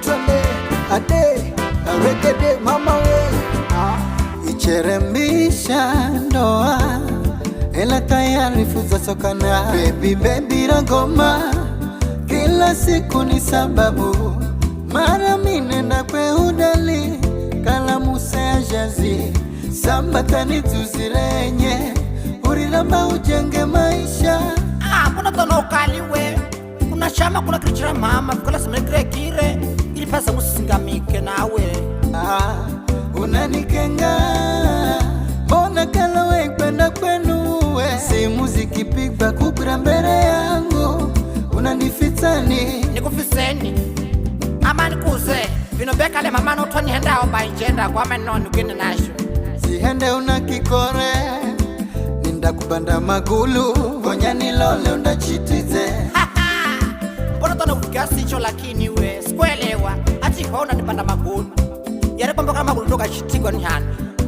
twende ade regede mama we icherembisha ndoa ela tayari fuza sokana baby rangoma kila siku ni sababu mara minenda kwe udali kalamu sea jazi sambatani tuzirenye uriramba ujenge maisha kuna tono ukaliwe kuna shama kuna krichira mama kula simekire kire ili pasa musingamike nawe unanikenga mbona kalawe kwenda kwenu we si muziki pigba kubira mbele yangu unanifitani nikufiseni ama nikuze vinobeka le mama no toni henda oba injenda kwa menonu gine nasho sihende unakikore ninda kubanda magulu konya nilole undachitize mbona tono kugasi cho lakini we sikuelewa ati hona nipanda magulu yare kwamba kama magulu toka chitigwa nyana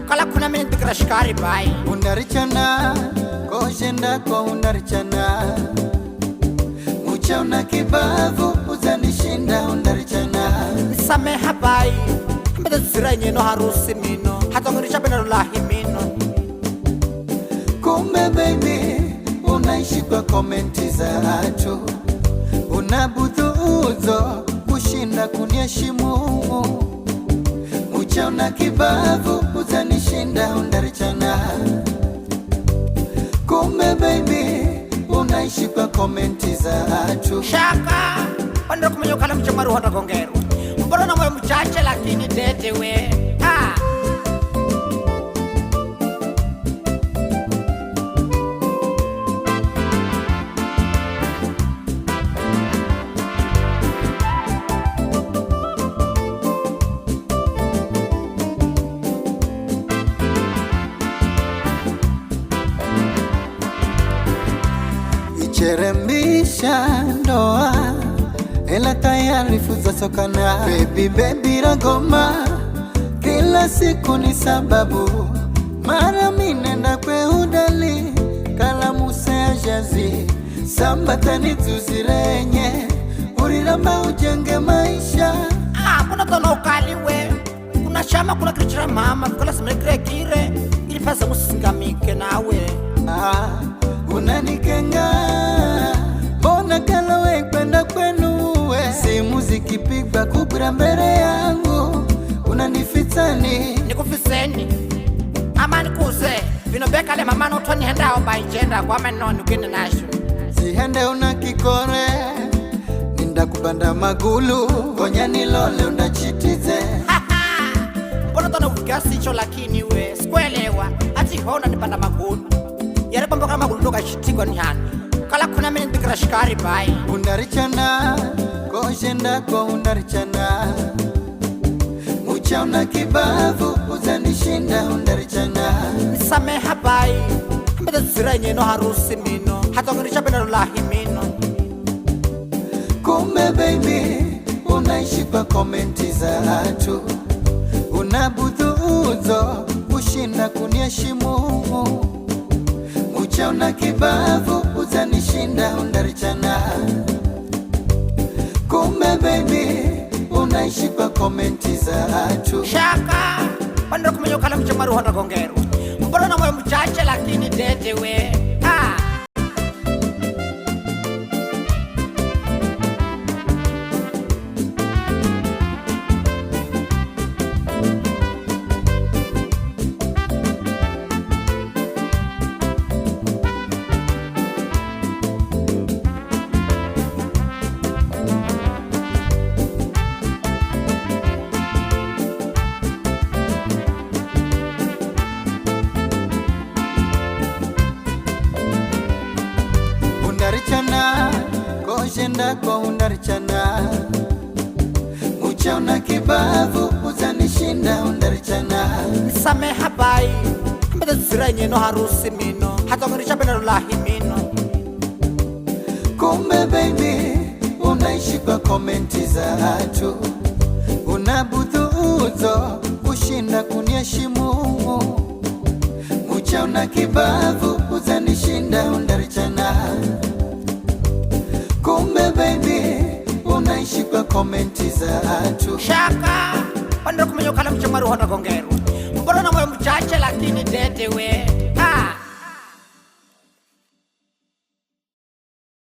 kala kuna mimi ndikira shikari bai undarichana koshenda kwa undarichana mucha una kibavu uzanishinda undarichana nisameha bai mbeda zirenye no harusi mino hata ngorisha bena lahi mino kumbe baby unaishi kwa komenti za watu unabudhuzo kushinda kunieshimu mucha una kibavu uzanishinda undarichana kumbe baby unaishi kwa komenti za watu shaka wanda kumenyokala mchamaru hata kongeru mbona na moyo mchache lakini tete we icherembisha ndoa ela tayari fuza sokana baby rangoma kila siku ni sababu mara minenda kwe udali kalamu sea jazi sambatani tuzirenye uriramba ujenge maisha kuna tono ukaliwe kuna shama kuna krichira mama kula simekire kire ili pasa musingamike nawe unanikenga mbona kalawe kwenda kwenu we si muziki pigba kubira mbele yangu unanifitani nikufiseni ama nikuze vinobeka le mama no toni henda oba injenda kwa menonu gine nasho sihende unakikore ninda kubanda magulu konya nilole undachitize mbona tono kugasi cho lakini we sikuelewa ati hona nipanda magulu yare kwamba kama magulu toka chitigwa nyana kala kuna mimi ndikira shikari bai undarichana koshenda kwa undarichana mucha una kibavu uzanishinda undarichana nisameha bai mbeda zirenye no harusi mino hata ngorisha bena lahi mino kumbe baby unaishi kwa komenti za watu unabudhuzo kushinda kunieshimu mucha una kibavu uzanishinda undarichana kumbe baby unaishi kwa komenti za watu shaka wanda kumenyokala mchamaru hata kongeru mbona na moyo mchache lakini tete we undarichana koshenda kwa undarichana mucha una kibavu uzanishinda undarichana nisameha bai mbeda zirenye no harusi mino hata ngorisha bena lahi mino kumbe baby unaishi kwa komenti za watu unabudhuzo kushinda kunieshimu mucha una kibavu uzanishinda undarichana kumbe baby unaishi unaishi kwa komenti za watu. Shaka, wanda kumenya ukala mchamaru hota kongeru. Mbona na moyo mchache lakini dete we.